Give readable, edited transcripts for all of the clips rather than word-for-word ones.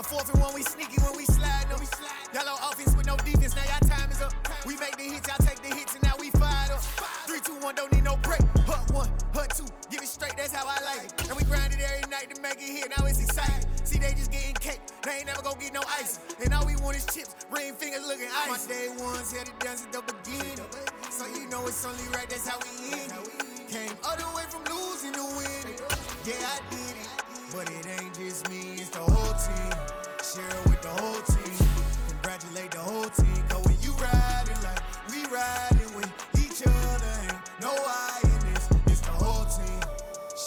4th and 1, we sneaky when we slide. No, y'all on offense with no defense, now y'all time is up. We make the hits, y'all take the hits, and now we fired up. 3, 2, 1, don't need no break. Hut 1, hut 2, give it straight, that's how I like it. And we grind it every night to make it hit, now it's exciting. See, they just getting cake, they ain't never gonna get no ice. And all we want is chips, ring fingers looking ice. My day ones had it done since the beginning. So you know it's only right, that's how we end it. Came all the way from losing to winning. Yeah, I did it, but it ain't just me, it's the whole team. Share it with the whole team. Congratulate the whole team. Cause when you riding like we riding with each other, ain't no I in this, it's the whole team.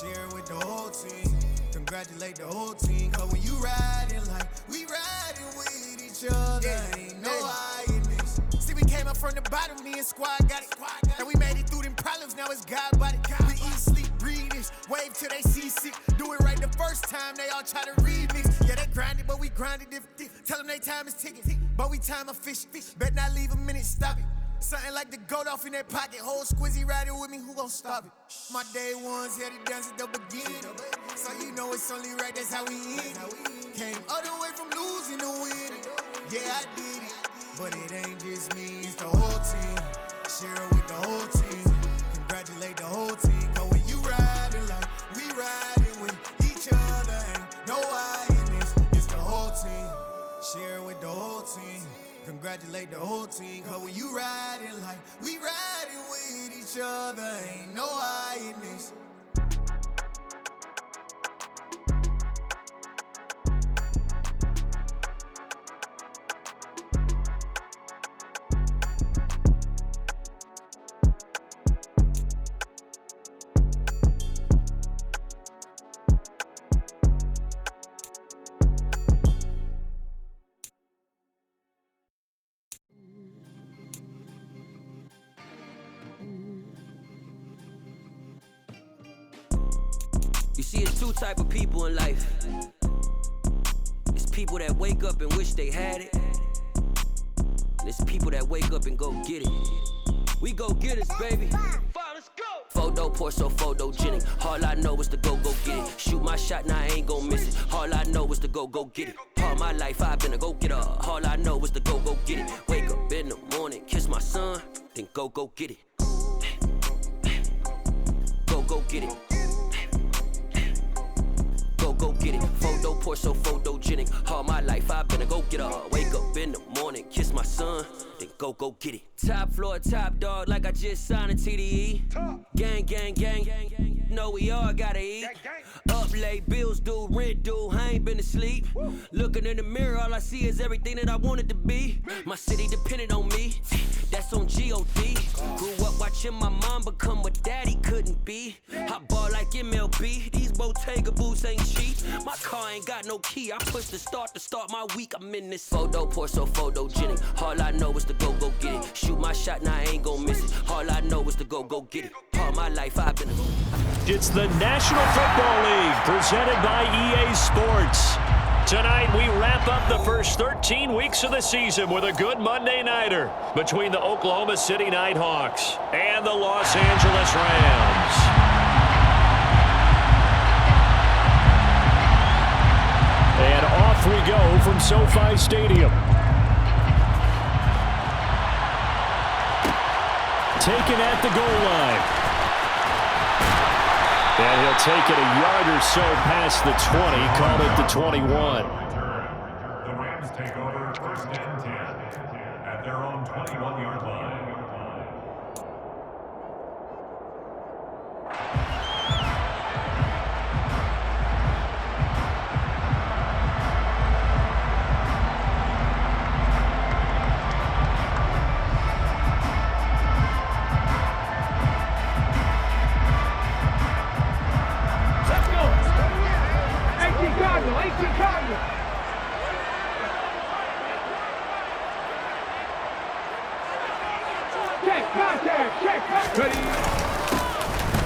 Share it with the whole team. Congratulate the whole team. Cause when you riding like we riding with each other, ain't no I in this. See, we came up from the bottom, me and squad got it. And we made it through them problems, now it's God body. We eat, sleep, breathe this, wave till they see sick. Do it right the first time, they all try to remix. Yeah, they grinded, but we grinded different. Tell them they time is ticking, but we time efficient. Bet not leave a minute, stop it. Something like the goat off in that pocket. Whole squizzy riding with me, who gon' stop it? My day ones had it done since the beginning. So you know it's only right, that's how we end it. Came all the way from losing to winning. Yeah, I did it, but it ain't just me, it's the whole team. Share it with the whole team. Congratulate the whole team. Cause when you riding like we riding with each other, ain't no I in this, it's the whole team. Share it with the whole team. Congratulate the whole team. Cause when you riding like we riding with each other, ain't no I in this. You see, it's two type of people in life. It's people that wake up and wish they had it. And it's people that wake up and go get it. We go get it, baby. Let's go. Photo pour so photogenic. All I know is to go get it. Shoot my shot, now I ain't gon' miss it. All I know is to go get it. All my life I've been a go-getter. All I know is to go get it. Wake up in the morning, kiss my son, then go get it. Go get it. Go get it. Photo pour so photogenic. All my life I've been a go-getter. Wake up in the morning, kiss my son, then go get it. Top floor, top dog, like I just signed a TDE. Gang, gang, gang, gang. Know we all gotta eat. Up late, bills due, rent due, I ain't been asleep. Looking in the mirror, all I see is everything that I wanted to be. My city depended on me, that's on G.O.D. Grew up watching my mom become what daddy couldn't be. I ball like MLB, these Bottega boots ain't cheap. My car ain't got no key, I push the start to start my week. I'm in this photo pour so photogenic. All I know is to go get it. Shoot my shot, now I ain't gon' miss it. All I know is to go get it. All my life I've been It's the National Football League presented by EA Sports. Tonight we wrap up the first 13 weeks of the season with a good Monday nighter between the Oklahoma City NightHawks and the Los Angeles Rams. And off we go from SoFi Stadium. Taken at the goal line. And he'll take it a yard or so past the 20, call it the 21. The Rams take over first and 10 at their own 21-yard line.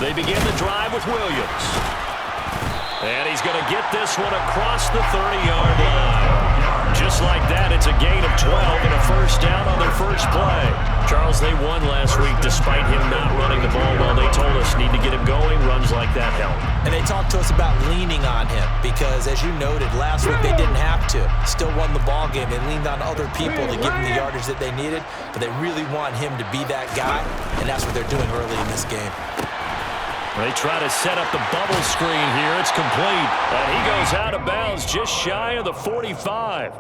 They begin the drive with Williams. And he's going to get this one across the 30-yard line. Just like that, it's a gain of 12 and a first down on their first play. Charles, they won last week despite him not running the ball well. They told us need to get him going. Runs like that help. And they talked to us about leaning on him because, as you noted, last week they didn't have to. Still won the ball game. They leaned on other people to give them the yardage that they needed, but they really want him to be that guy, and that's what they're doing early in this game. They try to set up the bubble screen here. It's complete. And he goes out of bounds just shy of the 45.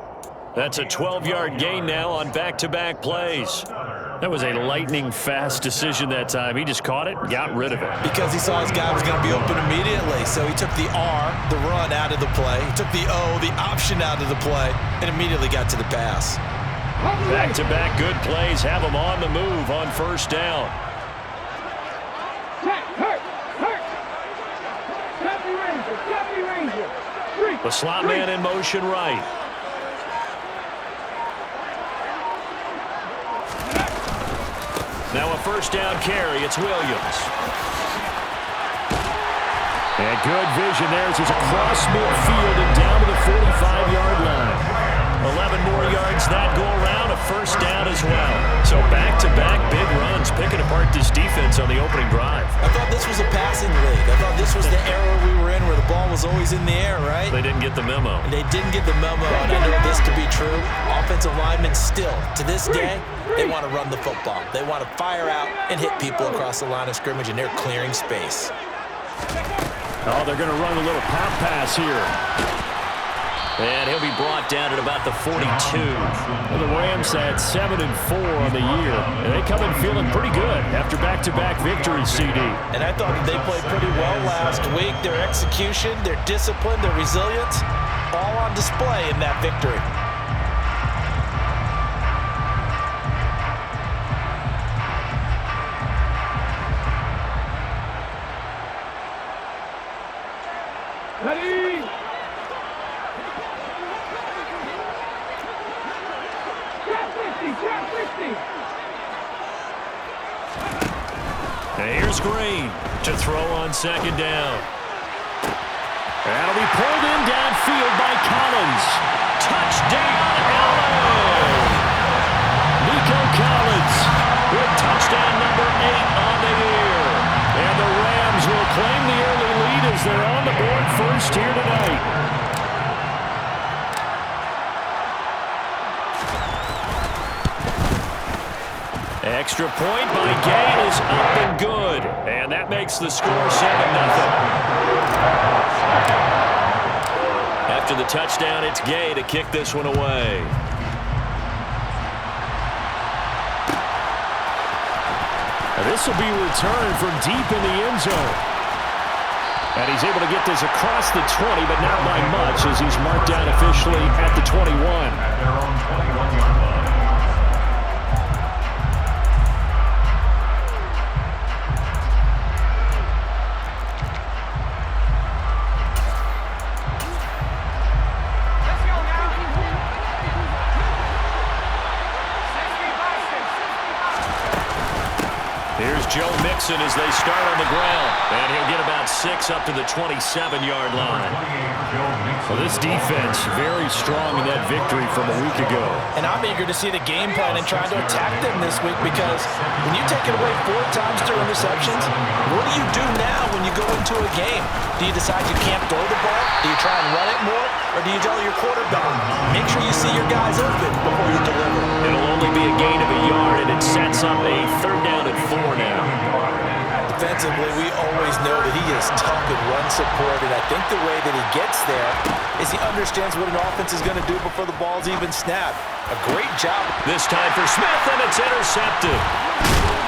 That's a 12-yard gain now on back-to-back plays. That was a lightning-fast decision that time. He just caught it and got rid of it. Because he saw his guy was going to be open immediately. So he took the R, the run, out of the play. He took the O, the option, out of the play, and immediately got to the pass. Back-to-back good plays have him on the move on first down. The slot man in motion right. Now a first down carry. It's Williams. And good vision there as he's across midfield and down to the 45-yard line. 11 more yards that go around, a first down as well. So back-to-back big runs, picking apart this defense on the opening drive. I thought this was a passing league. I thought this was the era we were in where the ball was always in the air, right? They didn't get the memo. And they didn't get the memo, and I know this to be true. Offensive linemen still, to this day, they want to run the football. They want to fire out and hit people across the line of scrimmage, and they're clearing space. Oh, they're going to run a little pop pass here. And he'll be brought down at about the 42. Well, the Rams had 7-4 on the year, and they come in feeling pretty good after back-to-back victories, CD. And I thought that they played pretty well last week. Their execution, their discipline, their resilience, all on display in that victory. And here's Green to throw on second down. That'll be pulled in downfield by Collins. Touchdown, LA! Nico Collins with touchdown number 8 on the year. And the Rams will claim the early lead as they're on the board first here tonight. Extra point by Gay is up and good. And that makes the score 7-0. After the touchdown, it's Gay to kick this one away. Now this will be returned from deep in the end zone. And he's able to get this across the 20, but not by much as he's marked down officially at the 21. At their own 21-yard line. Joe Mixon as they start on the ground. And he'll get about 6 up to the 27-yard line. Well, this defense very strong in that victory from a week ago. And I'm eager to see the game plan and trying to attack them this week because when you take it away 4 times through interceptions, what do you do now when you go into a game? Do you decide you can't throw the ball? Do you try and run it more? Or do you tell your quarterback, make sure you see your guys open before you deliver? It'll only be a gain of a yard, and it sets up a 3rd down and 4 now. Defensively, we always know that he is tough in run support, and I think the way that he gets there is he understands what an offense is going to do before the ball's even snapped. A great job. This time for Smith, and it's intercepted.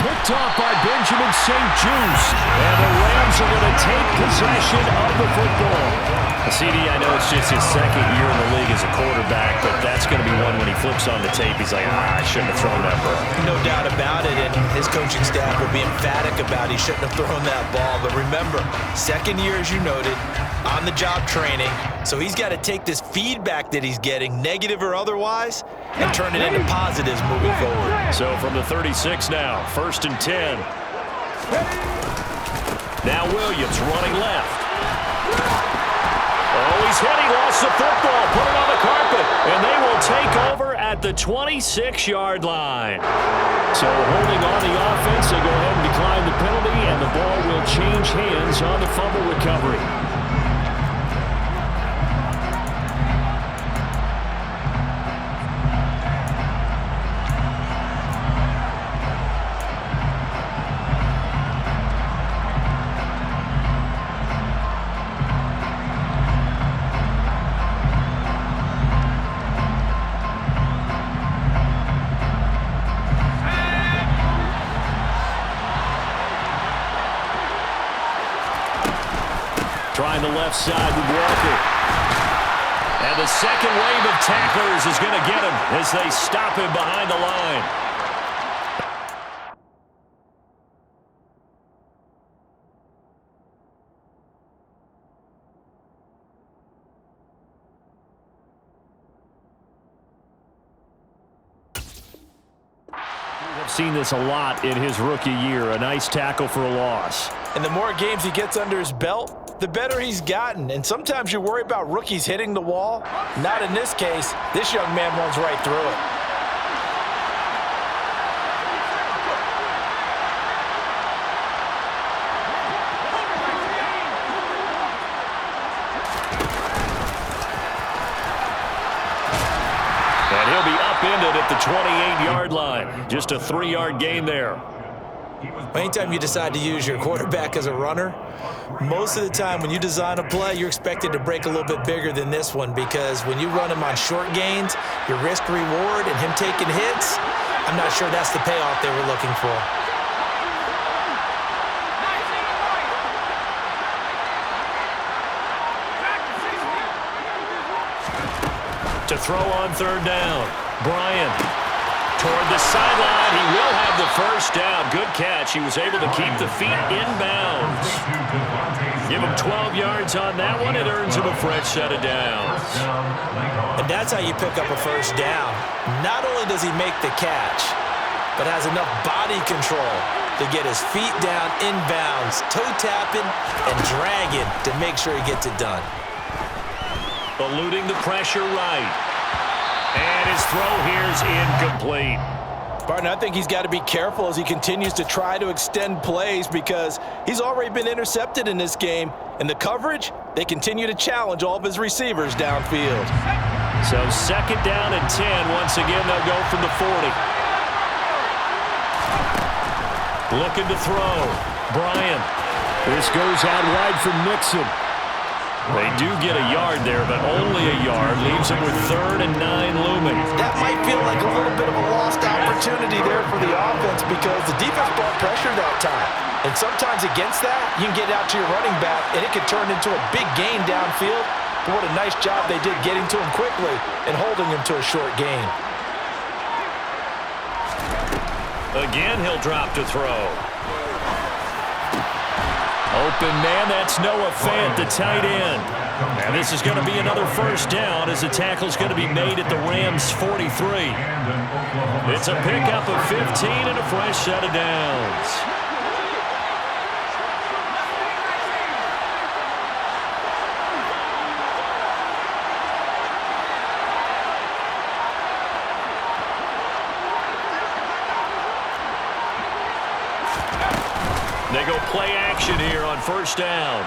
Picked off by Benjamin St. Juice, and the Rams are going to take possession of the football. CD, I know it's just his 2nd year in the league as a quarterback, but that's going to be one when he flips on the tape. He's like, I shouldn't have thrown that ball. No doubt about it, and his coaching staff will be emphatic about he shouldn't have thrown that ball. But remember, 2nd year, as you noted, on-the-job training, so he's got to take this feedback that he's getting, negative or otherwise, and turn it into positives moving forward. So from the 36 now, 1st and 10. Now Williams running left. Oh, he's hit. He lost the football. Put it on the carpet. And they will take over at the 26-yard line. So holding on the offense, they go ahead and decline the penalty, and the ball will change hands on the fumble recovery. behind the left side with Walker. And the second wave of tacklers is going to get him as they stop him behind the line. We've seen this a lot in his rookie year. A nice tackle for a loss. And the more games he gets under his belt, the better he's gotten. And sometimes you worry about rookies hitting the wall. Not in this case. This young man runs right through it. And he'll be upended at the 28-yard line. Just a 3-yard gain there. Anytime you decide to use your quarterback as a runner, most of the time when you design a play, you're expected to break a little bit bigger than this one, because when you run him on short gains, your risk-reward and him taking hits, I'm not sure that's the payoff they were looking for. To throw on third down, Bryant toward the sideline. He will have the first down. Good catch. He was able to keep the feet inbounds. Give him 12 yards on that one. It earns him a fresh set of downs. And that's how you pick up a first down. Not only does he make the catch, but has enough body control to get his feet down inbounds, toe tapping and dragging to make sure he gets it done. Eluding the pressure right. And his throw here is incomplete. Barton, I think he's got to be careful as he continues to try to extend plays, because he's already been intercepted in this game. And the coverage, they continue to challenge all of his receivers downfield. So second down and 10. Once again, they'll go from the 40. Looking to throw. Bryant. This goes out wide for Nixon. They do get a yard there, but only a yard. Leaves him with 3rd and 9 looming. That might feel like a little bit of a lost opportunity there for the offense, because the defense brought pressure that time. And sometimes against that, you can get out to your running back, and it can turn into a big gain downfield. But what a nice job they did getting to him quickly and holding him to a short gain. Again, he'll drop to throw. Open man, that's Noah Fant, the tight end. And this is going to be another first down, as the tackle's going to be made at the Rams' 43. It's a pickup of 15 and a fresh set of downs. They go play action here on first down.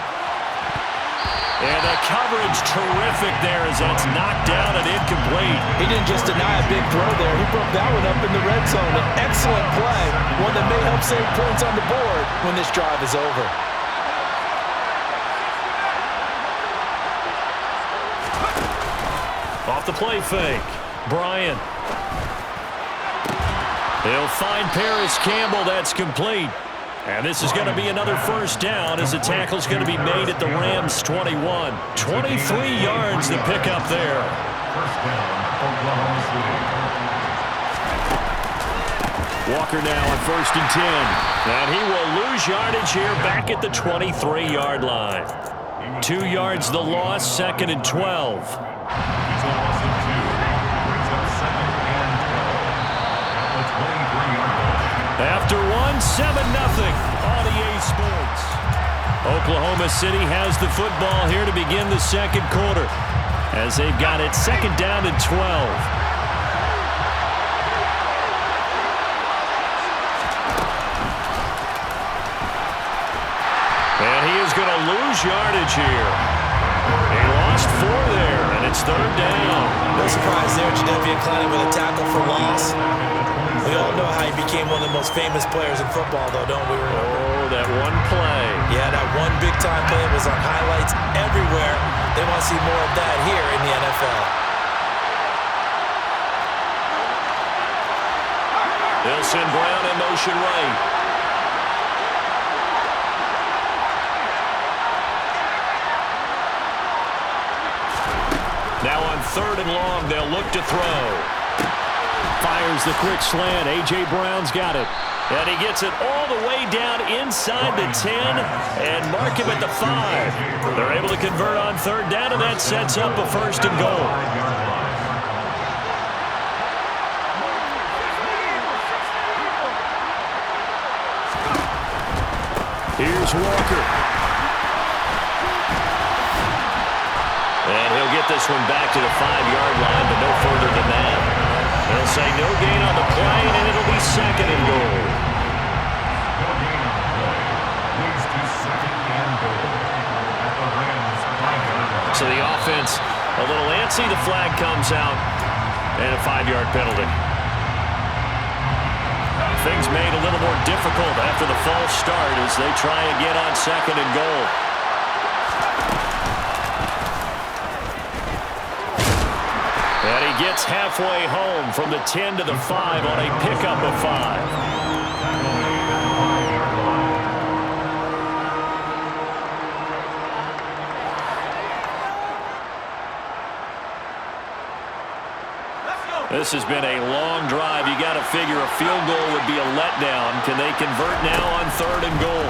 And the coverage terrific there as that's knocked down and incomplete. He didn't just deny a big throw there. He broke that one up in the red zone. An excellent play, one that may help save points on the board when this drive is over. Off the play fake, Bryant. They'll find Paris Campbell. That's complete. And this is going to be another first down, as the tackle's going to be made at the Rams' 21. 23 yards to pick up there. First down, Oklahoma City. Walker now on 1st and 10. And he will lose yardage here back at the 23-yard line. 2 yards the loss, 2nd and 12. He's a loss of 2. Brings up 2nd and 12. At the 23-yard line. After 7-0 on EA Sports. Oklahoma City has the football here to begin the second quarter, as they've got it 2nd down and 12. And he is going to lose yardage here. He lost 4 there, and it's 3rd down. No surprise there, Jadeveon Clowney with a tackle for loss. We all know how he became one of the most famous players in football, though, don't we? Oh, that one play. Yeah, that one big-time play was on highlights everywhere. They want to see more of that here in the NFL. They'll send Brown in motion right. and long. They'll look to throw. Fires the quick slant. A.J. Brown's got it. And he gets it all the way down inside the 10 and mark him at the 5. They're able to convert on third down, and that sets up a 1st and goal. Here's Walker. And he'll get this one back to the 5-yard line, but no further than that. They'll say no gain on the play, and it'll be 2nd and goal. No gain on the play. Leads to 2nd and goal at the Rams' 5-yard line. So the offense a little antsy. The flag comes out, and a 5-yard penalty. Things made a little more difficult after the false start as they try again on 2nd and goal. And he gets halfway home from the 10 to the 5 on a pickup of 5. This has been a long drive. You got to figure a field goal would be a letdown. Can they convert now on 3rd and goal?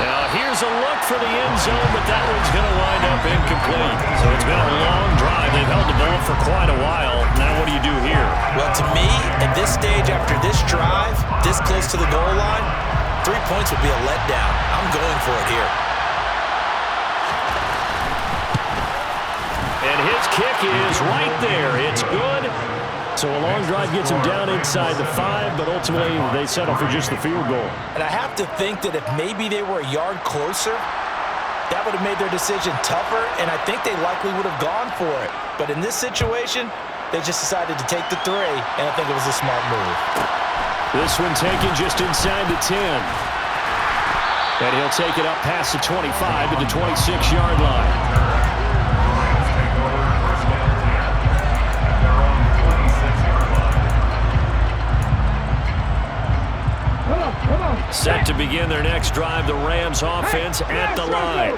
Now here's a look for the end zone, but that one's going to wind up incomplete. So it's been a long drive. They've held the ball for quite a while. Now what do you do here? Well, to me, at this stage after this drive, this close to the goal line, 3 points would be a letdown. I'm going for it here. And his kick is right there. It's good. So a long drive gets him down inside the 5, but ultimately they settle for just the field goal. And I have to think that if maybe they were a yard closer, that would have made their decision tougher, and I think they likely would have gone for it. But in this situation, they just decided to take the 3, and I think it was a smart move. This one taken just inside the 10. And he'll take it up past the 25 to the 26-yard line. Set to begin their next drive, the Rams offense at the line.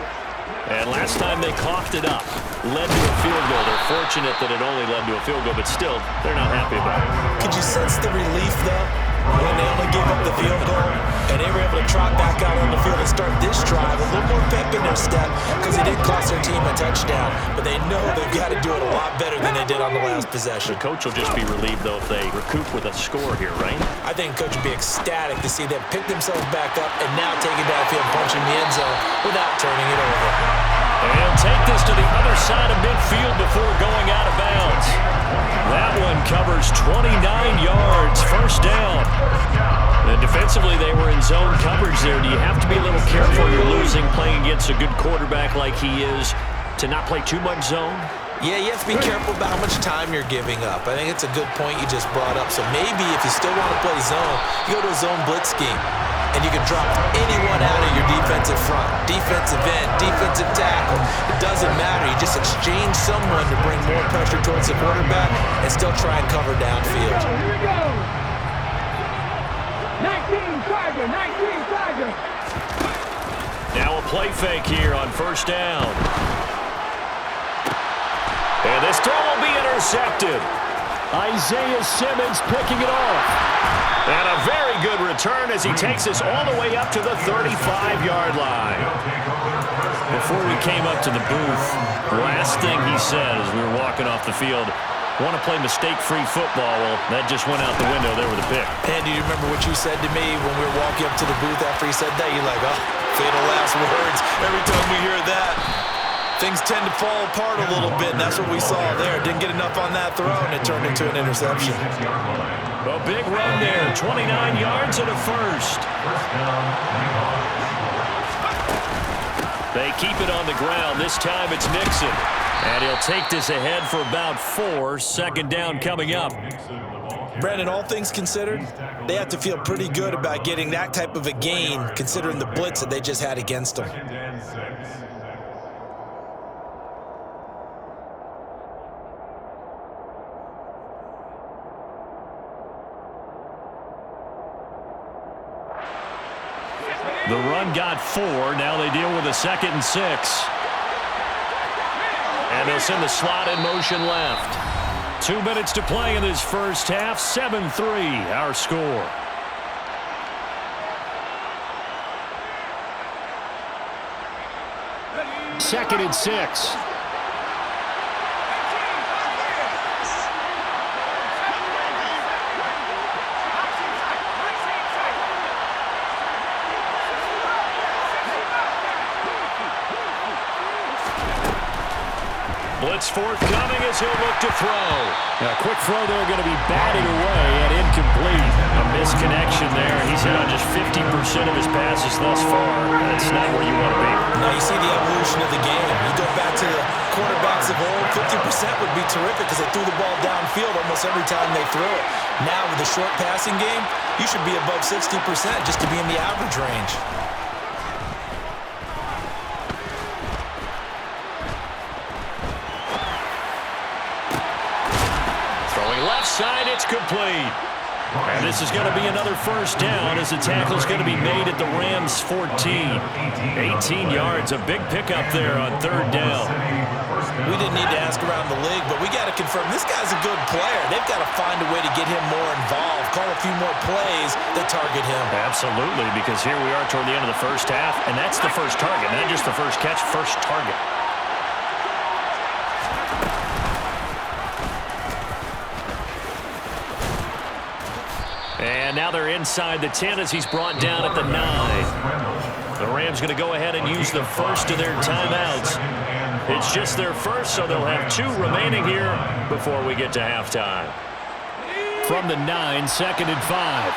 And last time they coughed it up, led to a field goal. They're fortunate that it only led to a field goal, but still, they're not happy about it. Could you sense the relief, though, when they only gave up the field goal, and they were able to trot back out on the field and start this drive, a little more pep in their step, because it did cost their team a touchdown, but they know they've got to do it a lot better than they did on the last possession. The coach will just be relieved, though, if they recoup with a score here, right? I think the coach would be ecstatic to see them pick themselves back up and now take it downfield, punching the end zone without turning it over. And he'll take this to the other side of midfield before going out of bounds. That one covers 29 yards, 1st down. And defensively, they were in zone coverage there. Do you have to be a little careful? You're losing playing against a good quarterback like he is to not play too much zone? Yeah, you have to be careful about how much time you're giving up. I think it's a good point you just brought up. So maybe if you still want to play zone, you go to a zone blitz scheme. And you can drop anyone out of your defensive front. Defensive end, defensive tackle. It doesn't matter. You just exchange someone to bring more pressure towards the quarterback and still try and cover downfield. Here we go. 19 Tiger, 19 Tiger. Now a play fake here on 1st down. And this throw will be intercepted. Isaiah Simmons picking it off. And a very good return as he takes us all the way up to the 35-yard line. Before we came up to the booth, the last thing he said as we were walking off the field, want to play mistake-free football. Well, that just went out the window there with a pick. And do you remember what you said to me when we were walking up to the booth after he said that? You're like, oh, fatal last words. Every time we hear that, things tend to fall apart a little bit, and that's what we saw there. Didn't get enough on that throw, and it turned into an interception. A big run there, 29 yards and a 1st. They keep it on the ground. This time it's Nixon. And he'll take this ahead for about 4. 2nd down coming up. Brandon, all things considered, they have to feel pretty good about getting that type of a gain, considering the blitz that they just had against them. The run got 4. Now they deal with a 2nd and 6. And they'll send the slot in motion left. 2 minutes to play in this first half. 7-3 our score. Second and 6. Blitz forthcoming as he'll look to throw. A quick throw there going to be batted away and incomplete. A misconnection there. He's hit on just 50% of his passes thus far. That's not where you want to be. Now you see the evolution of the game. You go back to the quarterbacks of old, 50% would be terrific because they threw the ball downfield almost every time they threw it. Now with the short passing game, you should be above 60% just to be in the average range. Side, it's complete. And this is going to be another first down as the tackle's going to be made at the Rams' 14. 18 yards, a big pickup there on third down. We didn't need to ask around the league, but we got to confirm this guy's a good player. They've got to find a way to get him more involved, call a few more plays that target him. Absolutely, because here we are toward the end of the first half, and that's the first target, not just the first catch, first target. And now they're inside the 10 as he's brought down at the 9. The Rams going to go ahead and use the first of their timeouts. It's just their first, so they'll have 2 remaining here before we get to halftime. From the 9, second and 5.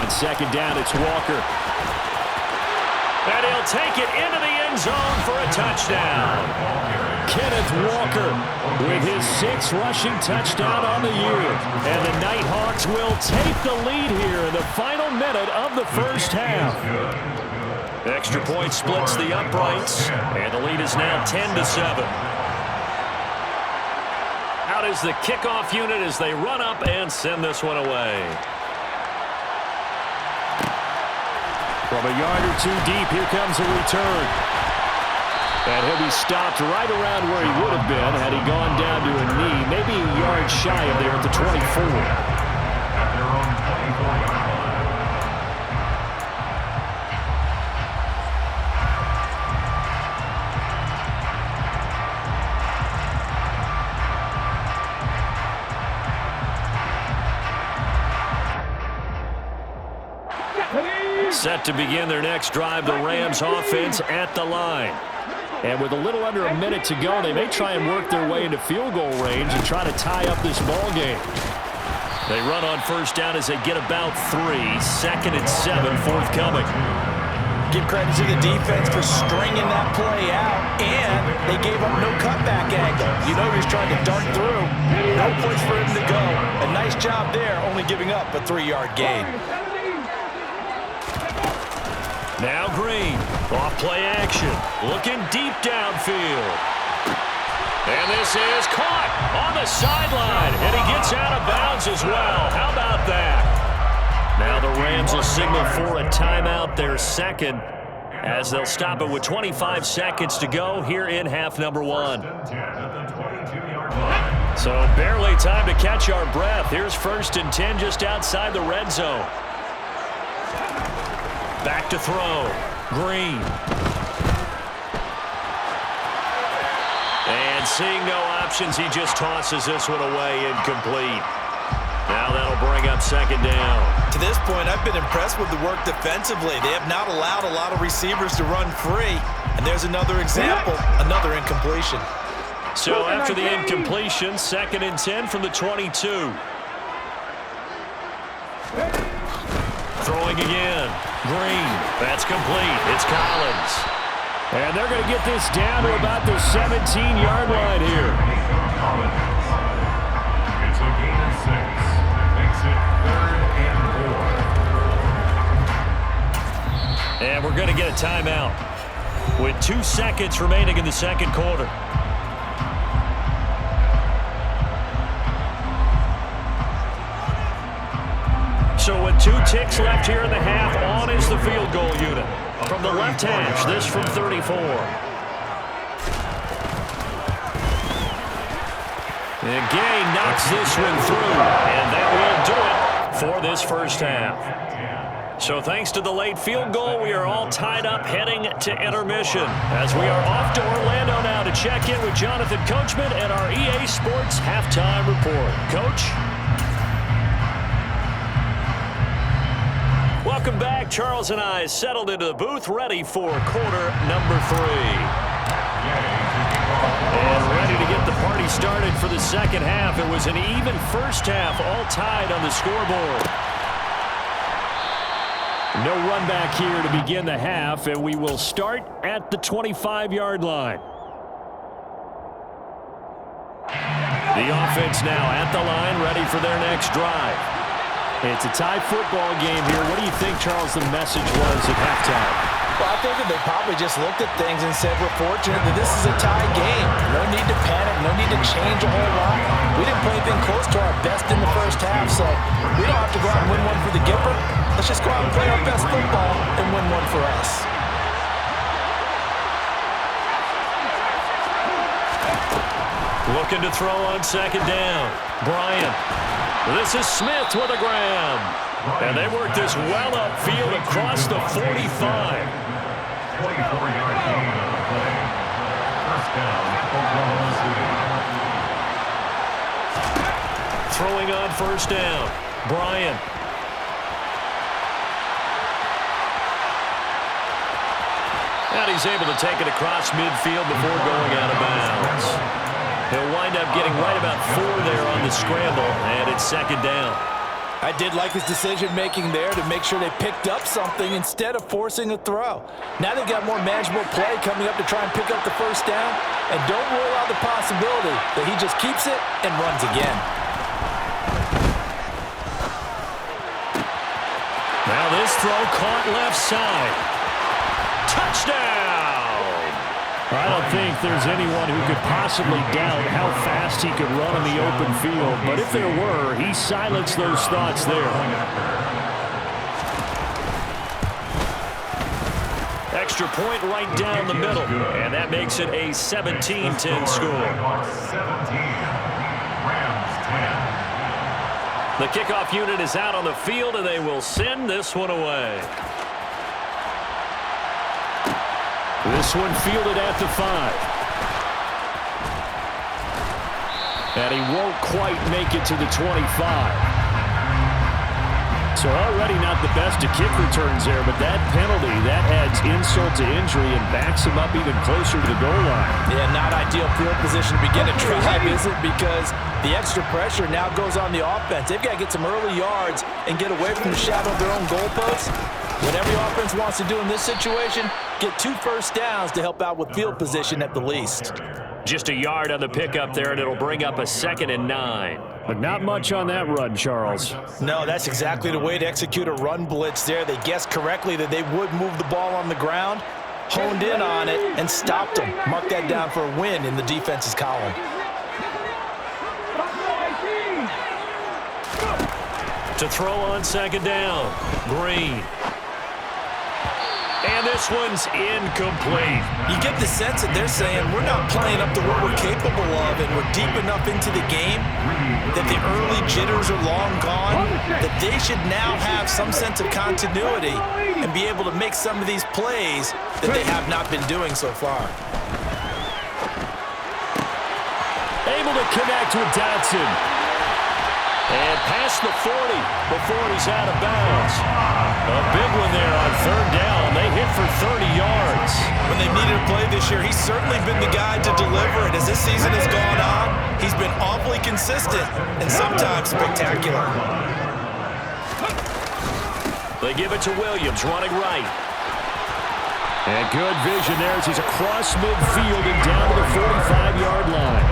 On second down, it's Walker. And he'll take it into the end zone for a touchdown. Kenneth Walker with his 6th rushing touchdown on the year. And the NightHawks will take the lead here in the final minute of the first half. Extra point splits the uprights, and the lead is now 10-7. Out is the kickoff unit as they run up and send this one away. From a yard or 2 deep, here comes a return. And he'll be stopped right around where he would have been had he gone down to a knee, maybe a yard shy of there at the 24. At their own 24-yard line. Set to begin their next drive, the Rams offense at the line. And with a little under a minute to go, they may try and work their way into field goal range and try to tie up this ball game. They run on first down as they get about 3. Second and 7 forthcoming. Give credit to the defense for stringing that play out, and they gave up no cutback angle. You know he's trying to dart through. No place for him to go. A nice job there, only giving up a 3-yard gain. Now Green, off play action, looking deep downfield. And this is caught on the sideline, and he gets out of bounds as well. How about that? Now the Rams will signal for a timeout, their second, as they'll stop it with 25 seconds to go here in half number 1. So barely time to catch our breath. Here's 1st and 10 just outside the red zone. Back to throw. Green. And seeing no options, he just tosses this one away, incomplete. Now that'll bring up second down. To this point, I've been impressed with the work defensively. They have not allowed a lot of receivers to run free. And there's another example, another incompletion. So after the incompletion, 2nd and 10 from the 22. Throwing again. Green. That's complete. It's Collins. And they're going to get this down to about the 17-yard line here. It's a gain of 6. Makes it 3rd and 4. And we're going to get a timeout with 2 seconds remaining in the second quarter. So with 2 ticks left here in the half, on is the field goal unit. from the left hash, this from 34. And Gay knocks this one through, and that will do it for this first half. So thanks to the late field goal, we are all tied up heading to intermission as we are off to Orlando now to check in with Jonathan Coachman and our EA Sports halftime report. Coach? Welcome back. Charles and I settled into the booth, ready for quarter number 3. And ready to get the party started for the second half. It was an even first half, all tied on the scoreboard. No run back here to begin the half, and we will start at the 25-yard line. The offense now at the line, ready for their next drive. It's a tie football game here. What do you think, Charles, the message was at halftime? Well, I think that they probably just looked at things and said, we're fortunate that this is a tie game. No need to panic, no need to change a whole lot. We didn't play anything close to our best in the first half, so we don't have to go out and win one for the Gipper. Let's just go out and play our best football and win one for us. Looking to throw on second down. Bryant. This is Smith with a grab. And they work this well upfield across the 45. 44-yard gain on the play. First down, Oklahoma City. Throwing on first down. Bryant. And he's able to take it across midfield before going out of bounds. He'll wind up getting right about 4 there on the scramble, and it's second down. I did like his decision-making there to make sure they picked up something instead of forcing a throw. Now they've got more manageable play coming up to try and pick up the first down, and don't rule out the possibility that he just keeps it and runs again. Now this throw caught left side. Touchdown! I don't think there's anyone who could possibly doubt how fast he could run on the open field, but if there were, he silenced those thoughts there. Extra point right down the middle, and that makes it a 17-10 score. 17, Rams 10. The kickoff unit is out on the field, and they will send this one away. This one fielded at the 5. And he won't quite make it to the 25. So already not the best of kick returns there, but that penalty, that adds insult to injury and backs him up even closer to the goal line. Yeah, not ideal field position to begin a drive, is it? Because the extra pressure now goes on the offense. They've got to get some early yards and get away from the shadow of their own goalposts. What every offense wants to do in this situation, get 2 first downs to help out with field position at the least. Just a yard on the pickup there, and it'll bring up a 2nd and 9. But not much on that run, Charles. No, that's exactly the way to execute a run blitz there. They guessed correctly that they would move the ball on the ground, honed in on it, and stopped them. Mark that down for a win in the defense's column. To throw on second down, Green. And this one's incomplete. You get the sense that they're saying we're not playing up to what we're capable of, and we're deep enough into the game that the early jitters are long gone, that they should now have some sense of continuity and be able to make some of these plays that they have not been doing so far. Able to connect with Dotson. And past the 40 before he's out of bounds. A big one there on third down. They hit for 30 yards. When they've needed a play this year, he's certainly been the guy to deliver it. As this season has gone on, he's been awfully consistent and sometimes spectacular. They give it to Williams, running right. And good vision there as he's across midfield and down to the 45-yard line.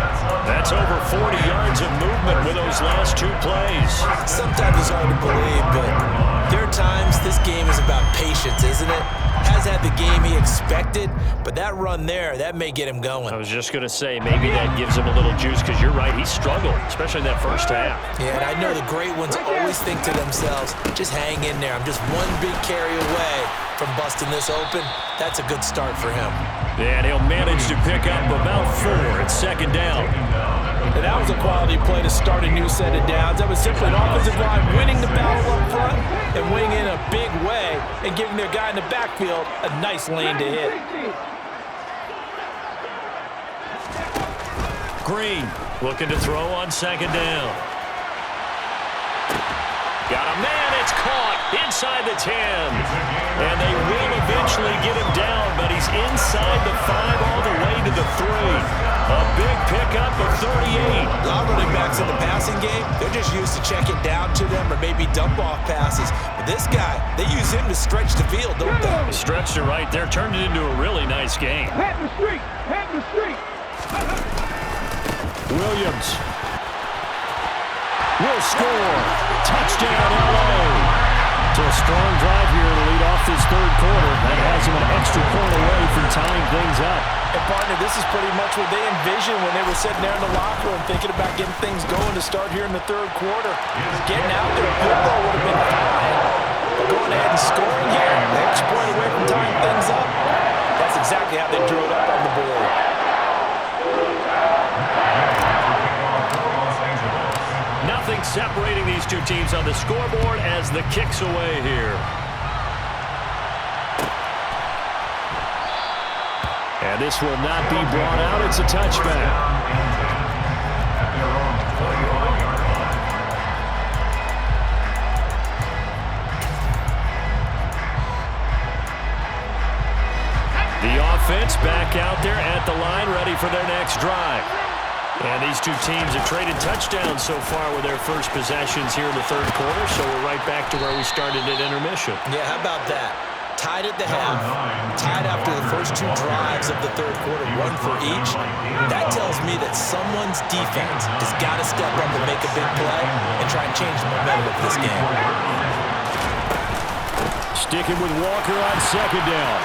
That's over 40 yards of movement with those last 2 plays. Sometimes it's hard to believe, but there are times this game is about patience, isn't it? Has had the game he expected, but that run there, that may get him going. I was just going to say, maybe that gives him a little juice, because you're right, he struggled, especially in that first half. Yeah, and I know the great ones always think to themselves, just hang in there. I'm just one big carry away from busting this open. That's a good start for him. And he'll manage to pick up about 4 at second down. And that was a quality play to start a new set of downs. That was simply an offensive line winning the battle up front and winning in a big way and giving their guy in the backfield a nice lane to hit. Green looking to throw on second down. Got a man, it's caught inside the 10. And they will eventually get him down, but he's inside the 5 all the way to the 3. A big pickup of 38. A lot of running backs in the passing game, they're just used to check it down to them or maybe dump off passes. But this guy, they use him to stretch the field, don't they? Stretched it right there, turned it into a really nice game. Head the street, head the street. Williams will score. Touchdown, LA. So a strong drive here to lead off this third quarter. That has him an extra point away from tying things up. And partner, this is pretty much what they envisioned when they were sitting there in the locker room thinking about getting things going to start here in the third quarter. Getting out there, a field goal would have been fine. But going ahead and scoring here, the extra point away from tying things up, that's exactly how they drew it up on the board. Nothing separating these two teams on the scoreboard as the kick's away here. And this will not be brought out. It's a touchback. The offense back out there at the line, ready for their next drive. And these two teams have traded touchdowns so far with their first possessions here in the third quarter, so we're right back to where we started at intermission. Yeah, how about that? Tied at the half, tied after the first 2 drives of the third quarter, 1 for each. That tells me that someone's defense has got to step up and make a big play and try and change the momentum of this game. Sticking with Walker on second down.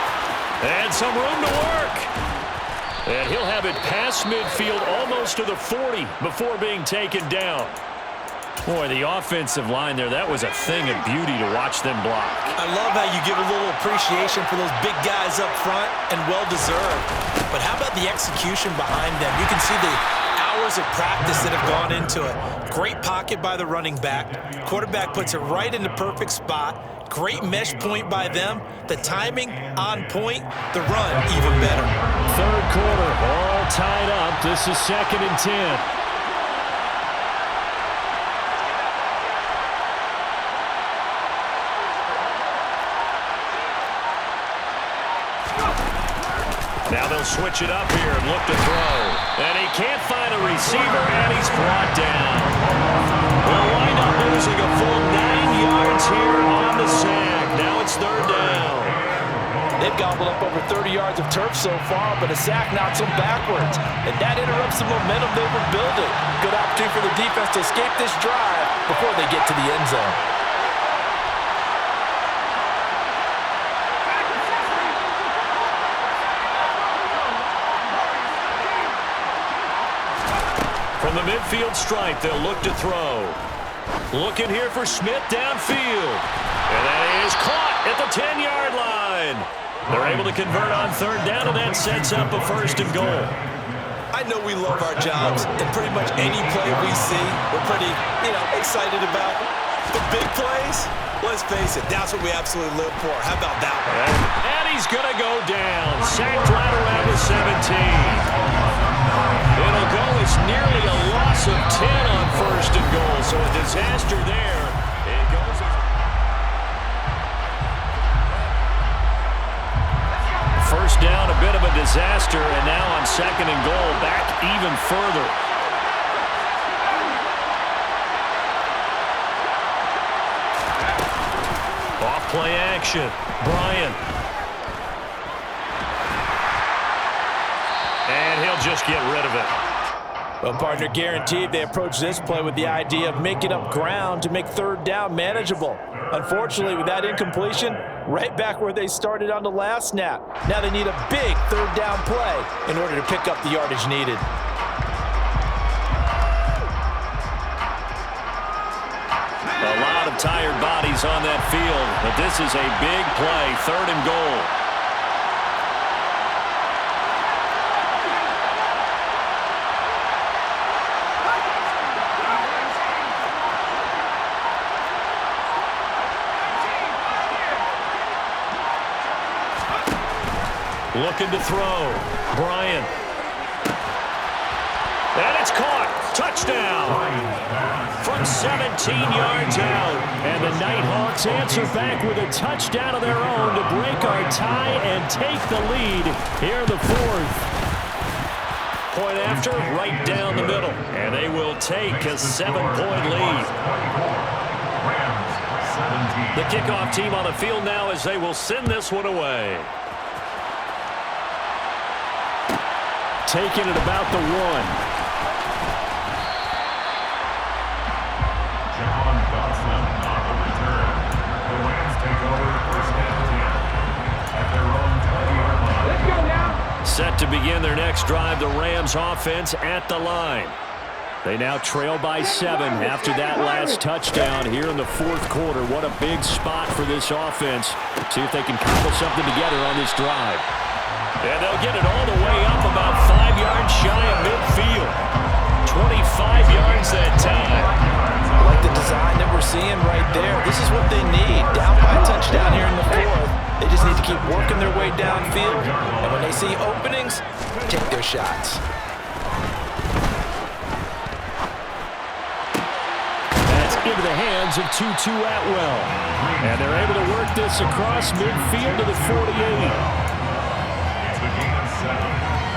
And some room to work. And he'll have it past midfield almost to the 40 before being taken down. Boy, the offensive line there, that was a thing of beauty to watch them block. I love how you give a little appreciation for those big guys up front, and well-deserved. But how about the execution behind them? You can see the hours of practice that have gone into it. Great pocket by the running back. Quarterback puts it right in the perfect spot. Great mesh point by them. The timing on point. The run even better. Third quarter, all tied up. This is 2nd and 10. Now they'll switch it up here and look to throw. And he can't find a receiver, and he's brought down. We'll wind up losing a full 9 yards here on the sack. Now it's 3rd down. They've gobbled up over 30 yards of turf so far, but a sack knocks them backwards. And that interrupts the momentum they were building. Good opportunity for the defense to escape this drive before they get to the end zone. From the midfield stripe, they'll look to throw. Looking here for Smith downfield. And that is caught at the 10-yard line. They're able to convert on 3rd down, and that sets up a 1st and goal. I know we love our jobs, and pretty much any play we see, we're pretty, excited about. The big plays, let's face it, that's what we absolutely live for. How about that one? And he's going to go down. Sacked right around the 17. It'll go. It's nearly a loss of 10 on 1st and goal, so a disaster there. It goes. First down, a bit of a disaster, and now on 2nd and goal, back even further. Off play action, Bryant. And he'll just get rid of it. Well, partner, guaranteed they approach this play with the idea of making up ground to make 3rd down manageable. Unfortunately, with that incompletion, right back where they started on the last snap. Now they need a big 3rd down play in order to pick up the yardage needed. A lot of tired bodies on that field, but this is a big play, 3rd and goal. Looking to throw. Bryant. And it's caught. Touchdown. From 17 yards out. And the NightHawks answer back with a touchdown of their own to break our tie and take the lead here in the 4th. Point after, right down the middle. And they will take a 7-point lead. The kickoff team on the field now as they will send this one away. Taking it about the 1. John Dodson on the return. The Rams take over 1st and 10 at their own 20-yard line. Let's go now. Set to begin their next drive, the Rams offense at the line. They now trail by 7 after that last touchdown here in the 4th quarter. What a big spot for this offense. See if they can cobble something together on this drive. And they'll get it all the way up about 5 yards shy of midfield. 25 yards that time. I like the design that we're seeing right there. This is what they need. Down by a touchdown here in the 4th. They just need to keep working their way downfield. And when they see openings, take their shots. That's into the hands of Tutu Atwell. And they're able to work this across midfield to the 48. The gain of 7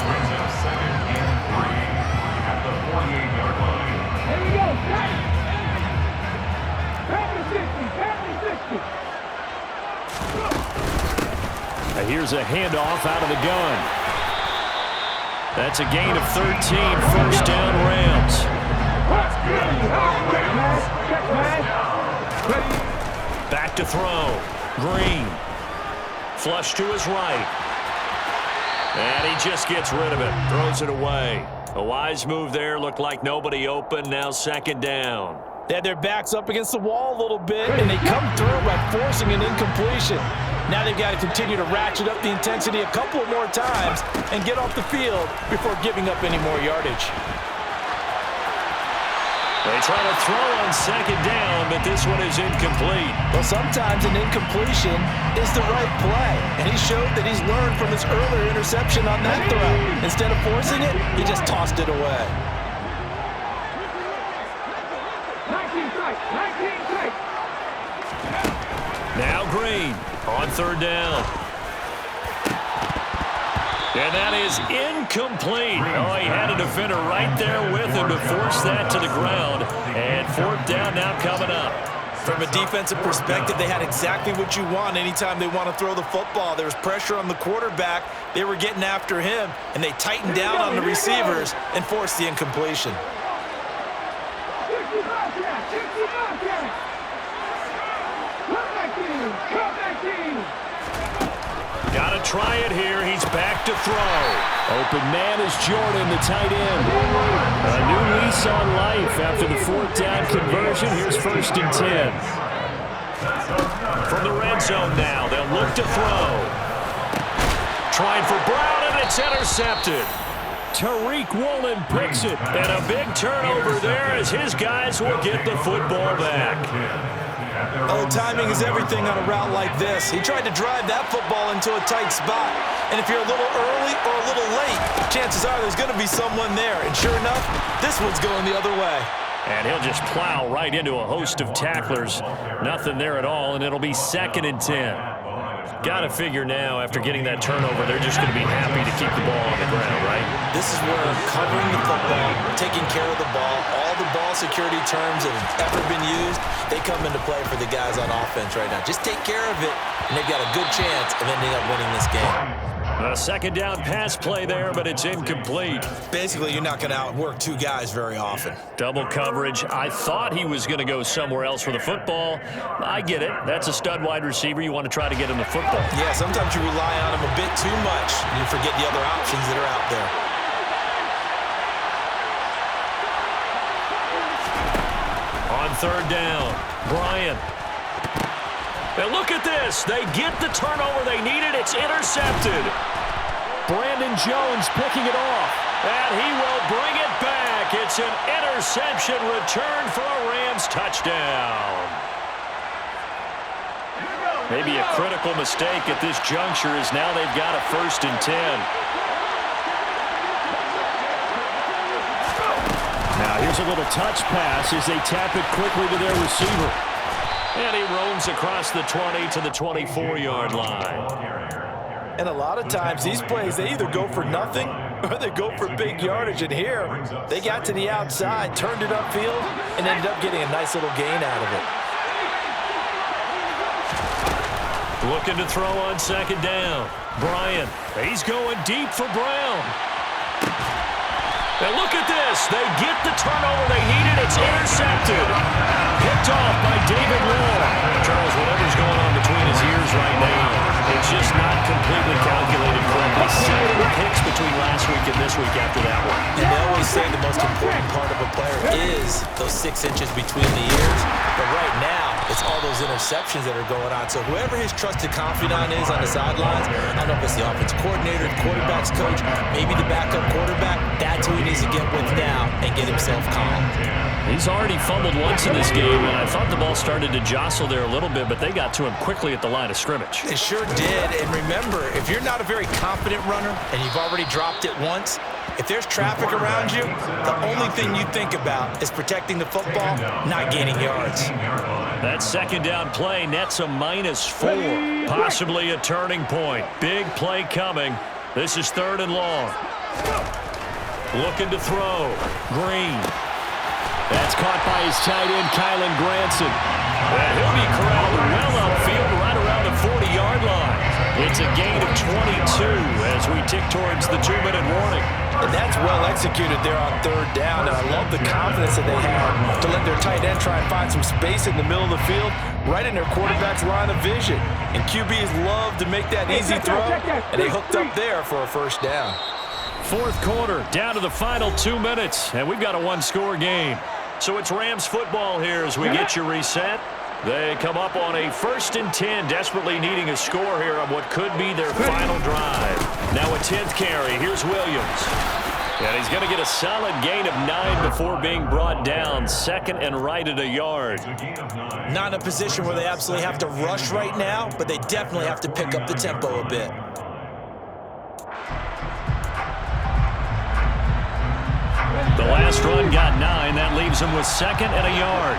brings up 2nd and 3 at the 48-yard line. Here we go. Pass the 60. Now here's a handoff out of the gun. That's a gain of 13. 1st down, Rams. Back to throw. Green. Flush to his right. And he just gets rid of it. Throws it away. A wise move there. Looked like nobody open. Now 2nd down. They had their backs up against the wall a little bit, and they come through by forcing an incompletion. Now they've got to continue to ratchet up the intensity a couple more times and get off the field before giving up any more yardage. They try to throw on 2nd down, but this one is incomplete. Well, sometimes an incompletion is the right play, and he showed that he's learned from his earlier interception on that throw. Instead of forcing it, he just tossed it away. 19 strikes. 19 strikes. Now Green on 3rd down. And that is incomplete. Oh, he had a defender right there with him to force that to the ground. And 4th down now coming up. From a defensive perspective, they had exactly what you want anytime they want to throw the football. There was pressure on the quarterback. They were getting after him, and they tightened down on the receivers and forced the incompletion. Got to try it here. He's back to throw. Open man is Jordan, the tight end. A new lease on life after the 4th down conversion. Here's 1st and 10. From the red zone now, they'll look to throw. Trying for Brown, and it's intercepted. Tariq Woolen picks it. And a big turnover there as his guys will get the football back. Oh, timing is everything on a route like this. He tried to drive that football into a tight spot. And if you're a little early or a little late, chances are there's going to be someone there. And sure enough, this one's going the other way. And he'll just plow right into a host of tacklers. Nothing there at all, and it'll be 2nd and 10. Got to figure now, after getting that turnover, they're just going to be happy to keep the ball on the ground, right? This is where covering the football, taking care of the ball, all the ball security terms that have ever been used, they come into play for the guys on offense right now. Just take care of it, and they've got a good chance of ending up winning this game. A 2nd down pass play there, but it's incomplete. Basically, you're not going to outwork 2 guys very often. Double coverage. I thought he was going to go somewhere else for the football. I get it. That's a stud wide receiver. You want to try to get him the football. Yeah, sometimes you rely on him a bit too much, and you forget the other options that are out there. On third down. Bryant. And look at this. They get the turnover they needed. It's intercepted. Brandon Jones picking it off. And he will bring it back. It's an interception return for a Rams touchdown. Maybe a critical mistake at this juncture as now they've got a 1st and 10. Now here's a little touch pass as they tap it quickly to their receiver. And he roams across the 20 to the 24-yard line. And a lot of times these plays, they either go for nothing or they go for big yardage. And here, they got to the outside, turned it upfield, and ended up getting a nice little gain out of it. Looking to throw on 2nd down. Bryant, he's going deep for Brown. And look at this. They get the turnover they needed. It's intercepted. Picked off by David Long. Charles, whatever's going on between his ears right now, it's just not completely calculated correctly. 7 picks between last week and this week after that one. And they always say the most important part of a player is those 6 inches between the ears. But right now, it's all those interceptions that are going on. So whoever his trusted confidant is on the sidelines, I don't know if it's the offensive coordinator, the quarterback's coach, maybe the backup quarterback, that's who he needs to get with now and get himself calm. He's already fumbled once in this game, and I thought the ball started to jostle there a little bit, but they got to him quickly at the line of scrimmage. It sure did. And remember, if you're not a very confident runner and you've already dropped it once, if there's traffic around you, the only thing you think about is protecting the football, not gaining yards. That 2nd down play nets a -4, possibly a turning point. Big play coming. This is 3rd and long. Looking to throw. Green. That's caught by his tight end, Kylan Granson. And he'll be corralled well upfield right around the 40-yard line. It's a gain of 22 as we tick towards the 2-minute warning. And that's well executed there on 3rd down. And I love the confidence that they have to let their tight end try and find some space in the middle of the field, right in their quarterback's line of vision. And QBs love to make that easy throw, and they hooked up there for a 1st down. 4th quarter, down to the final 2 minutes, and we've got a 1-score game. So it's Rams football here as we get you reset. They come up on a 1st and 10, desperately needing a score here on what could be their final drive. Now a 10th carry. Here's Williams. And he's going to get a solid gain of 9 before being brought down. 2nd and right at a yard. Not in a position where they absolutely have to rush right now, but they definitely have to pick up the tempo a bit. The last run got 9. That leaves him with 2nd and a yard.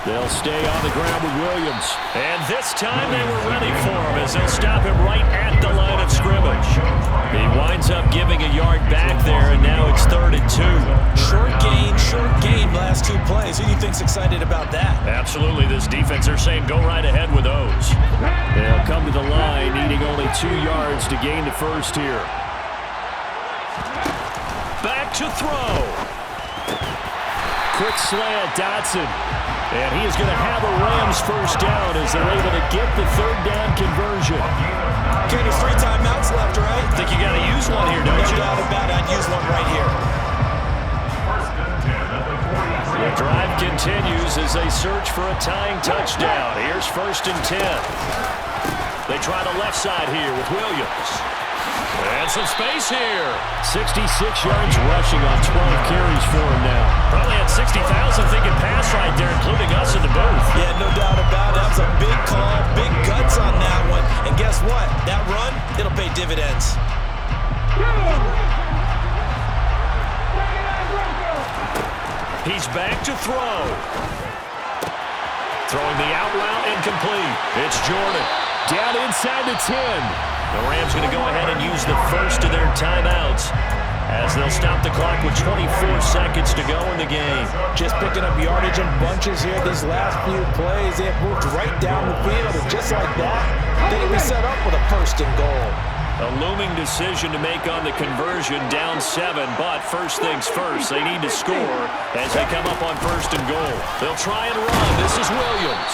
They'll stay on the ground with Williams. And this time they were ready for him as they'll stop him right at the line of scrimmage. He winds up giving a yard back there, and now it's 3rd and 2. Short gain last 2 plays. Who do you think's excited about that? Absolutely. This defense, they're saying go right ahead with those. They'll come to the line needing only 2 yards to gain the 1st here. Back to throw. Quick slant, Dotson. And he is going to have a Rams 1st down as they're able to get the 3rd down conversion. Okay, there's 3 timeouts left, right? I think you got to use one here, don't you? No doubt about it. I'd use one right here. The drive continues as they search for a tying touchdown. Here's 1st and 10. They try the left side here with Williams. And some space here. 66 yards rushing on 12 carries for him now. Probably had 60,000 thinking pass right there, including us in the booth. Yeah, no doubt about it. That was a big call, big guts on that one. And guess what? That run, it'll pay dividends. He's back to throw. Throwing the out route incomplete. It's Jordan. Down inside the 10. The Rams going to go ahead and use the first of their timeouts as they'll stop the clock with 24 seconds to go in the game. Just picking up yardage in bunches here these last few plays. They have moved right down the field, and just like that, they can be set up with a 1st and goal. A looming decision to make on the conversion, down 7, but first things first, they need to score as they come up on 1st and goal. They'll try and run. This is Williams.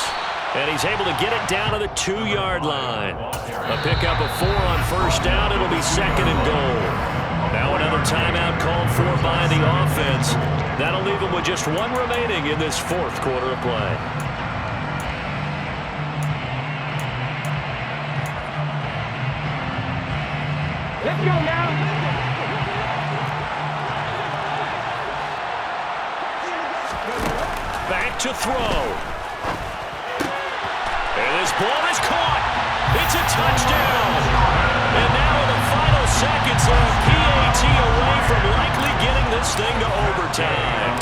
And he's able to get it down to the 2-yard line. A pickup of 4 on 1st down. It'll be 2nd and goal. Now another timeout called for by the offense That'll leave them with just one remaining in this fourth quarter of play. Let's go now. Back to throw. And this ball is caught. It's a touchdown. And now in the final seconds, a PAT away from likely getting this thing to overtime.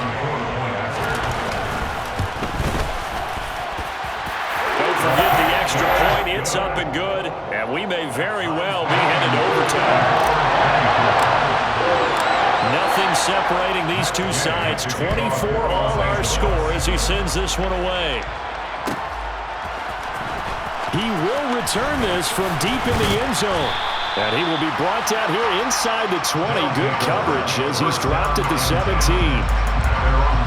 Don't forget the extra point. It's up and good. And we may very well be headed to overtime. Nothing separating these two sides. 24 all our score as he sends this one away. He will return this from deep in the end zone. And he will be brought down here inside the 20. Good coverage as he's dropped at the 17. They're on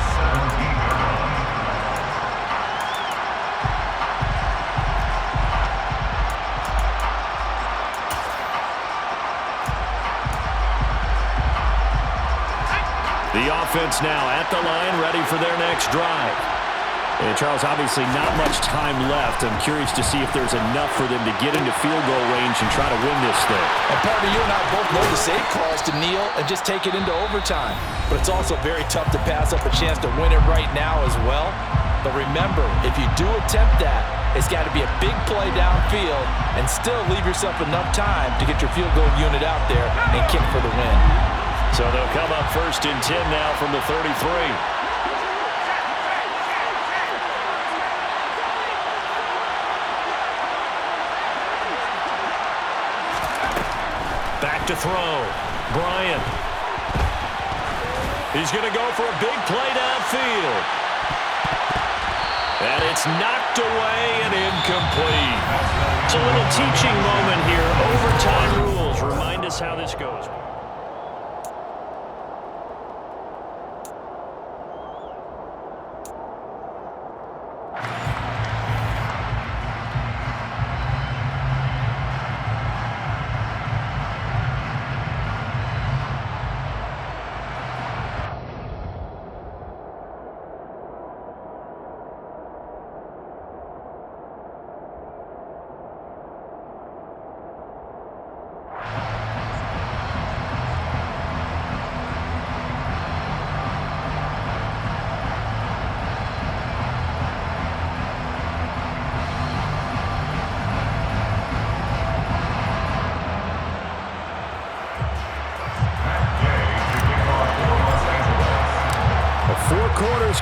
17. The offense now at the line, ready for their next drive. And Charles, obviously not much time left. I'm curious to see if there's enough for them to get into field goal range and try to win this thing. And partner, you and I both know the safe call is to kneel and just take it into overtime. But it's also very tough to pass up a chance to win it right now as well. But remember, if you do attempt that, it's got to be a big play downfield and still leave yourself enough time to get your field goal unit out there and kick for the win. So they'll come up 1st and 10 now from the 33. Back to throw. Bryant. He's going to go for a big play downfield. And it's knocked away and incomplete. It's a little teaching moment here. Overtime rules. Remind us how this goes.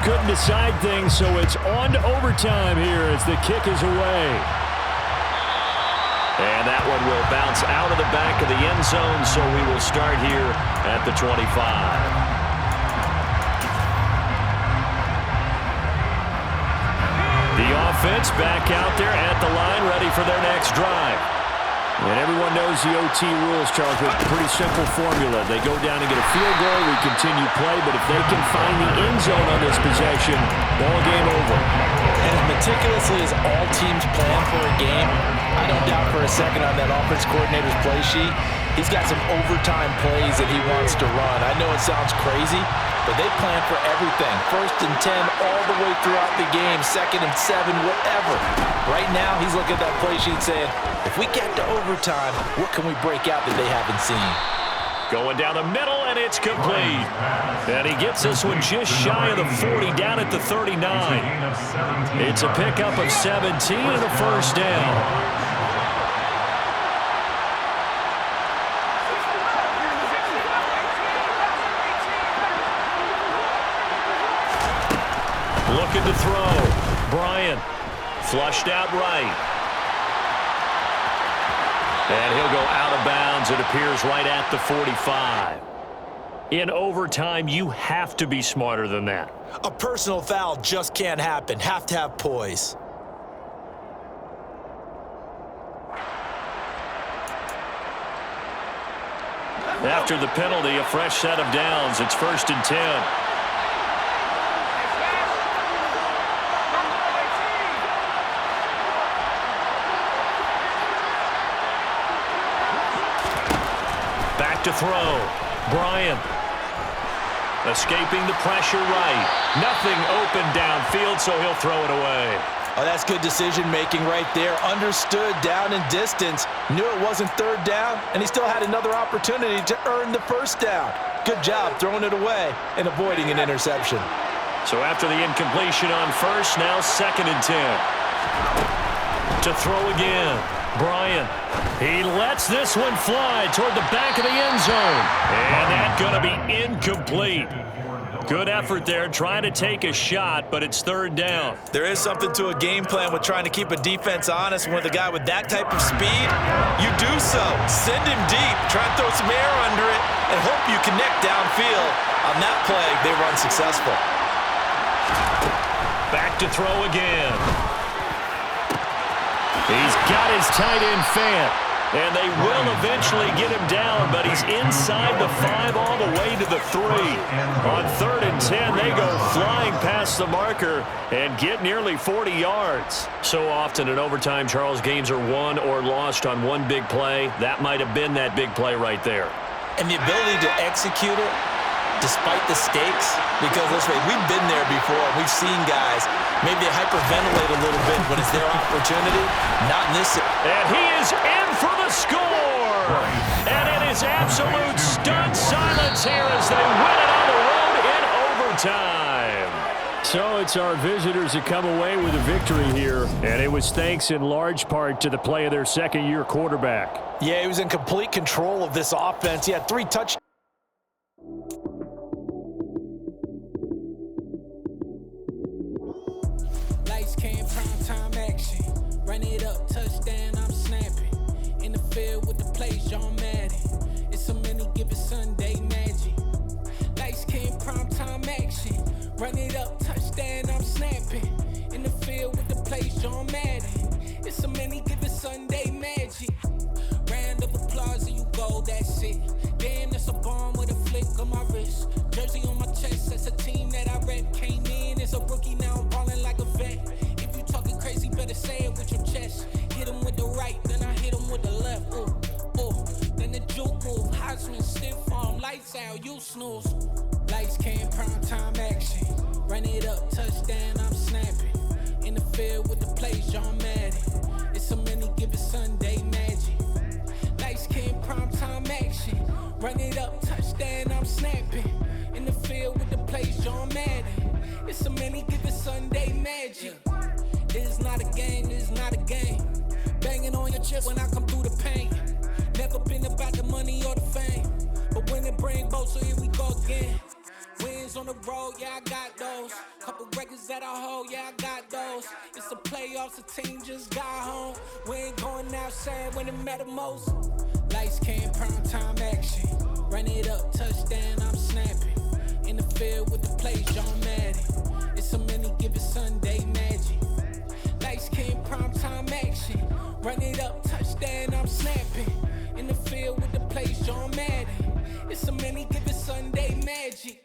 Couldn't decide things, so it's on to overtime here as the kick is away. And that one will bounce out of the back of the end zone, so we will start here at the 25. The offense back out there at the line, ready for their next drive. And everyone knows the OT rules, Charles, with a pretty simple formula. They go down and get a field goal, we continue play, but if they can find the end zone on this possession, ball game over. And as meticulously as all teams plan for a game, I don't doubt for a second on that offense coordinator's play sheet, he's got some overtime plays that he wants to run. I know it sounds crazy, but they plan for everything. 1st and 10 all the way throughout the game, 2nd and 7, whatever. Right now, he's looking at that play sheet saying, if we get to overtime, what can we break out that they haven't seen? Going down the middle, and it's complete. And he gets this one just shy of the 40, down at the 39. It's a pickup of 17 and a first down. Looking to throw. Bryant. Flushed out right. And he'll go out of bounds. It appears right at the 45. In overtime, you have to be smarter than that. A personal foul just can't happen. Have to have poise. After the penalty, a fresh set of downs. It's 1st and 10. To throw. Bryant. Escaping the pressure right. Nothing open downfield, so he'll throw it away. Oh, that's good decision-making right there. Understood down and distance. Knew it wasn't third down, and he still had another opportunity to earn the first down. Good job throwing it away and avoiding an interception. So after the incompletion on first, now 2nd and 10. To throw again. Bryant. He lets this one fly toward the back of the end zone. And that's going to be incomplete. Good effort there, trying to take a shot, but it's 3rd down. There is something to a game plan with trying to keep a defense honest. When with a guy with that type of speed, you do so. Send him deep, try and throw some air under it, and hope you connect downfield. On that play, they were unsuccessful. Back to throw again. He's got his tight end fan, and they will eventually get him down, but he's inside the 5 all the way to the 3. On 3rd and 10, they go flying past the marker and get nearly 40 yards. So often in overtime, Charles, games are won or lost on one big play. That might have been that big play right there. And the ability to execute it despite the stakes, because let's face it, we've been there before. We've seen guys, maybe they hyperventilate a little bit when it's their opportunity. Not in this. And he is in for the score. And it is absolute stunned silence here as they win it on the road in overtime. So it's our visitors that come away with a victory here, and it was thanks in large part to the play of their second-year quarterback. Yeah, he was in complete control of this offense. He had 3 touchdowns. Lights came, prime time action. Run it up, touchdown, I'm snapping. In the field with the plays, John Madden. It's a many given Sunday magic. Lights came, prime time action. Run it up, touchdown, I'm snapping. In the field with the plays, John Madden. It's a many given Sunday magic. Round of applause and you go, that's it. Damn, that's a bomb with a flick on my wrist. Jersey on my chest, that's a team that I rep. Came in as a rookie, now I'm ballin' like a vet. If you talking crazy, better say it with your chest. Hit him with the right, then I hit him with the left. Ooh, ooh, then the juke move. Heisman, stiff arm, lights out, you snooze. Lights came, prime time action. Run it up, touchdown, I'm snapping. In the field with the plays, John Madden. It's a many given Sunday magic. Lights came, prime time action. Run it up, touchdown, I'm snapping. In the field with the plays, John Madden. It's a many given Sunday magic. This is not a game, this is not a game. Banging on your chest when I come through the pain. Never been about the money or the fame. But when it bring both, so here we go again. Wins on the road, yeah, I got those. Couple records that I hold, yeah, I got those. It's the playoffs, the team just got home. We ain't going outside when it matter most. Lights came, prime time action. Run it up, touchdown, I'm snapping. In the field with the plays, John Madden. It's a many given Sunday magic. Lights came, prime time action. Run it up, touchdown, I'm snapping. In the field with the plays, John Madden. It's a many given Sunday magic.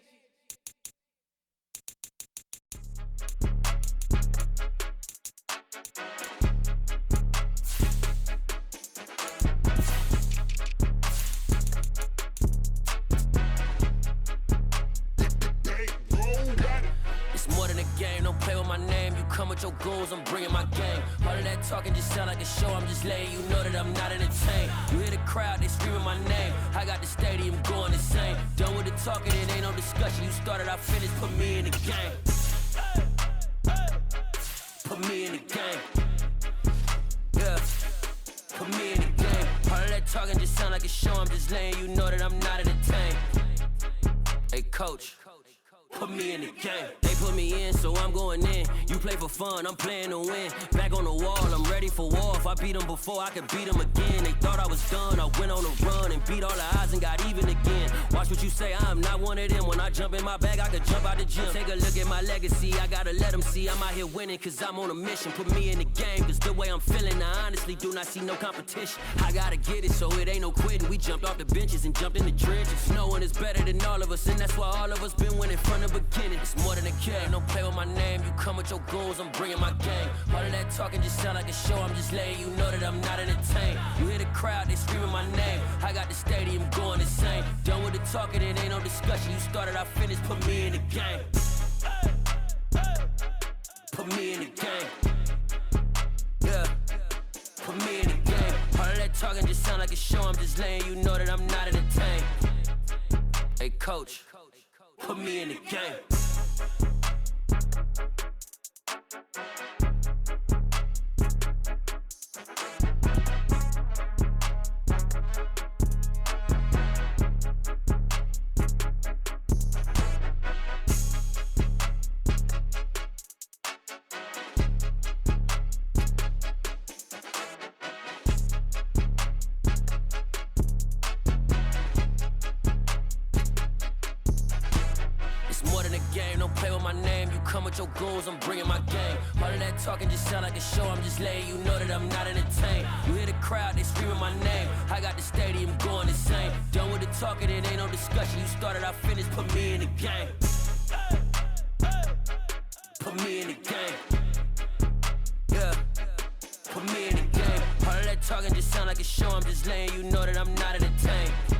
Come with your goons, I'm bringing my gang. All of that talking just sound like a show. I'm just letting you know that I'm not entertained. You hear the crowd, they screaming my name. I got the stadium going insane. Done with the talking, it ain't no discussion. You started, I finished, put me in the game. Put me in the game. Yeah, put me in the game. All of that talking just sound like a show. I'm just letting you know that I'm not entertained. Hey, coach. Put me in the game. They put me in, so I'm going in. You play for fun, I'm playing to win. Back on the wall, I'm ready for war. If I beat them before, I could beat them again. They thought I was done, I went on a run and beat all the odds and got even again. Watch what you say, I'm not one of them. When I jump in my bag, I could jump out the gym. Take a look at my legacy, I gotta let them see I'm out here winning, cause I'm on a mission. Put me in the game, cause the way I'm feeling, I honestly do not see no competition. I gotta get it, so it ain't no quitting. We jumped off the benches and jumped in the trenches. No one is better than all of us, and that's why all of us been winning from the beginning. It's more than a game, don't play with my name. You come with your goons, I'm bringing my game. All of that talking just sound like a show. I'm just letting you know that I'm not entertained. You hear the crowd, they screaming my name. I got the stadium going insane. Done with the talking, it ain't no discussion. You started, I finished, put me in the game. Put me in the game. Yeah, put me in the game. All of that talking just sound like a show. I'm just letting you know that I'm not entertained. Hey, coach, put me in the game. With your goons, I'm bringing my game. All of that talking just sound like a show. I'm just letting you know that I'm not entertained. You hear the crowd, they screaming my name. I got the stadium going insane. Done with the talking, it ain't no discussion. You started, I finished, put me in the game. Put me in the game. Yeah, put me in the game. All of that talking just sound like a show. I'm just letting you know that I'm not entertained.